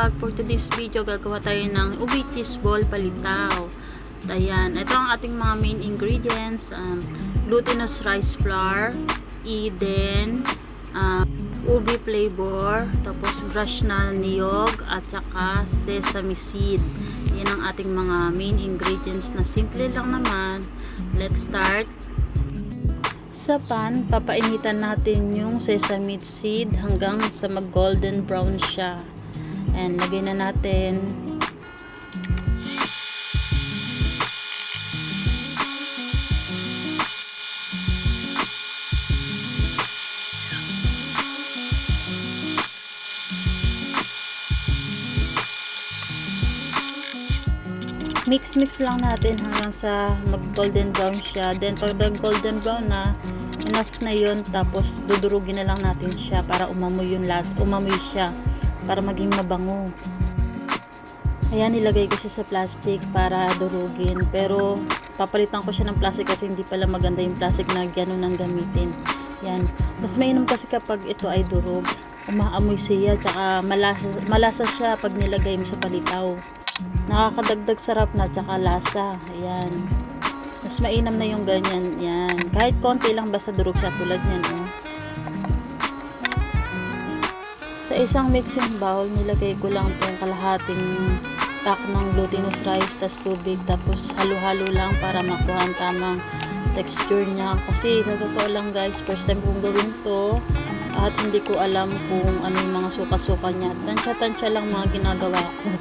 vlog. For today's video, gagawa tayo ng ubi cheese ball palitaw. At ayan, ito ang ating mga main ingredients. Glutinous rice flour, Eden, ubi flavor, tapos brush na niyog, at saka sesame seed. Yan ang ating mga main ingredients na simple lang naman. Let's start. Sa pan, papainitan natin yung sesame seed hanggang sa mag golden brown siya. And lagay na natin. Mix lang natin hanggang sa mag golden brown siya. Then pag nag golden brown na, enough na yun. Tapos dudurugin na lang natin siya para umamoy siya para maging mabango. Ayan, nilagay ko siya sa plastic para durugin. Pero papalitan ko siya ng plastic kasi hindi pala maganda yung plastic na gano'n ang gamitin. Yan. Mas mainam kasi kapag ito ay durog. Umaamoy siya, tsaka malasa siya pag nilagay mo sa palitaw. Nakakadagdag sarap na tsaka lasa. Ayan. Mas mainam na yung ganyan. Yan. Kahit konti lang basta durog siya tulad yan. Sa isang mixing bowl, nilagay ko lang itong kalahating pack ng glutinous rice tas tubig. Tapos halo-halo lang para makuha ang tamang texture niya. Kasi sa totoo lang guys, first time kong gawin to. At hindi ko alam kung ano yung mga suka-suka niya. Tansya-tansya lang mga ginagawa ko.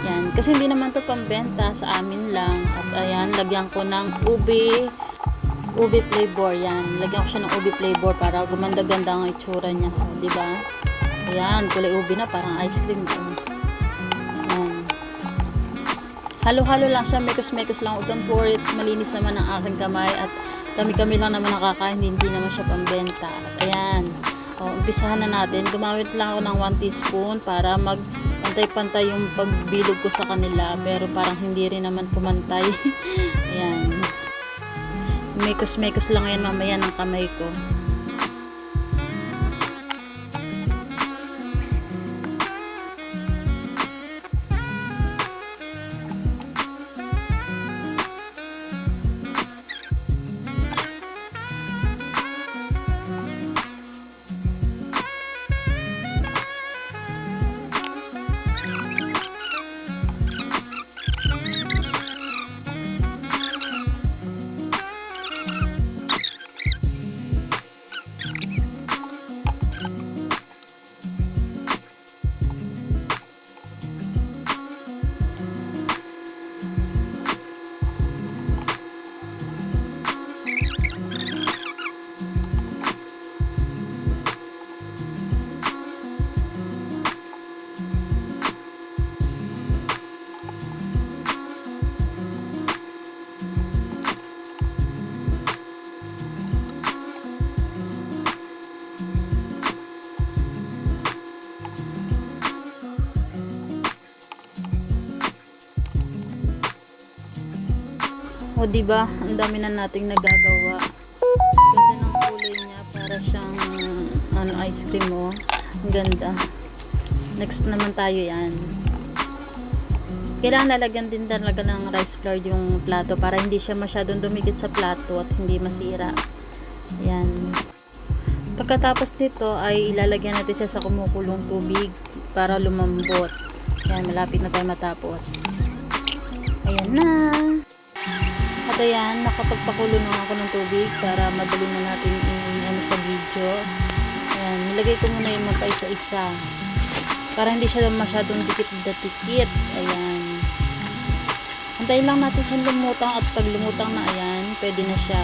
Yan. Kasi hindi naman to pambenta, sa amin lang. At ayan, lagyan ko ng ubi flavor. Yan. Lagyan ko siya ng ubi flavor para gumanda-ganda ang itsura niya. Diba? Ayan, kulay ubi na, parang ice cream. Ayan. Halo-halo lang siya, mekos-mekos lang. Don't worry, malinis naman ang aking kamay. At kami-kami lang naman nakakain, hindi naman siya pambenta. At ayan. Umpisahan na natin. Gumamit lang ako ng 1 teaspoon para magpantay-pantay yung pagbilog ko sa kanila. Pero parang hindi rin naman pumantay. Ayan. Mekos-mekos lang yan mamaya ng kamay ko. O diba, ang dami na nating nagagawa. Ganda ng kulay niya, para siyang ice cream oh. Ang ganda. Next naman tayo yan. Kailangan lalagyan din talaga ng rice flour yung plato para hindi siya masyadong dumikit sa plato at hindi masira. Yan. Pagkatapos nito ay ilalagyan natin siya sa kumukulong tubig para lumambot. Yan, malapit na tayo matapos. Ayan na. At ayan, nakapagpakulo na ako ng tubig para madali na natin sa video. Ayan, nilagay ko muna yung mga isa-isa para hindi siya masyadong dikit-dikit. Ayan. Antayin lang natin siyang lumutang at pag lumutang na ayan, pwede na siya.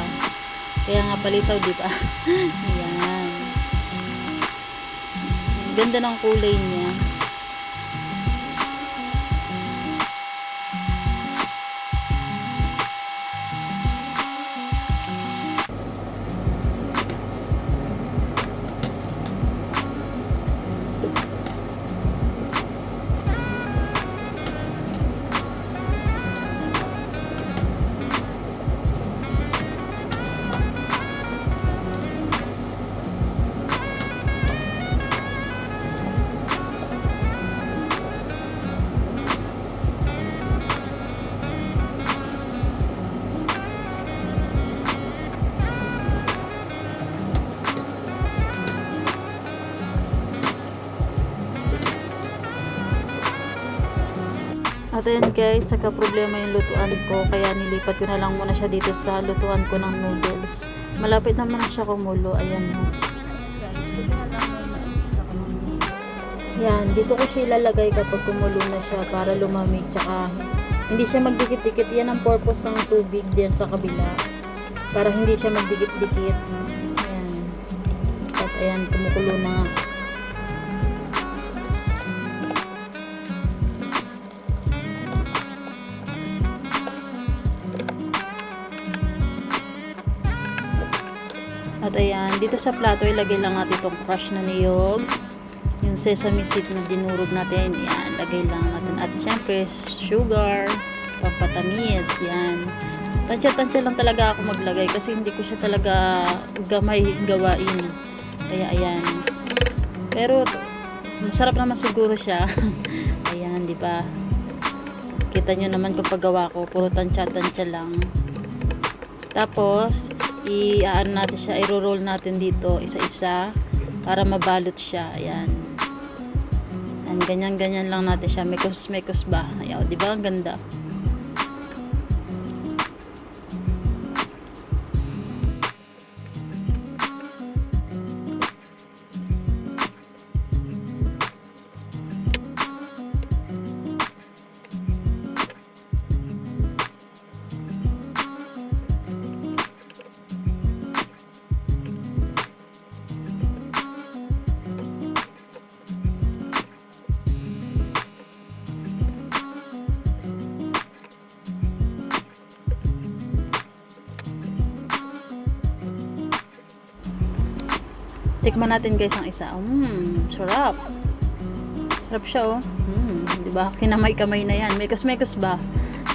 Kaya nga palitaw, di ba? Ayan. Ganda ng kulay niya. At ayan guys, saka problema yung lutuan ko, kaya nilipat ko na lang muna siya dito sa lutuan ko ng noodles. Malapit naman na siya kumulo. Ayan mo. Yan, dito ko siya ilalagay kapag kumulo na siya para lumamig, tsaka hindi siya magdikit-dikit. Yan ang purpose ng tubig diyan sa kabila, para hindi siya magdikit-dikit. Ayan. At ayan, kumukulo na nga. At ayan, dito sa plato ilagay lang natin itong crush na niyog, yung sesame seed na dinurog natin. Yan, lagay lang natin. At syempre, sugar, pampatamis. Yan. Tansya-tansya lang talaga ako maglagay kasi hindi ko siya talaga gamay gawain. Kaya ayan. Pero masarap naman siguro siya. Ayan, di ba? Kita nyo naman kung paggawa ko, puro tansya-tansya lang. Tapos, i-ano natin siya, i-roll natin dito isa-isa para mabalot siya. Ayan. Ayan, ganyan-ganyan lang natin siya. Mekos-mekos ba? Ayan, di ba? Ang ganda. Tikman natin guys ang isa. Sarap. Sarap siya oh. Di ba? Kinamay-kamay na yan. Mekos-mekos ba?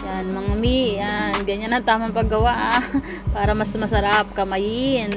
Yan, mga mi. Yan, ganyan ang tamang paggawa ah. Para mas masarap kamayin.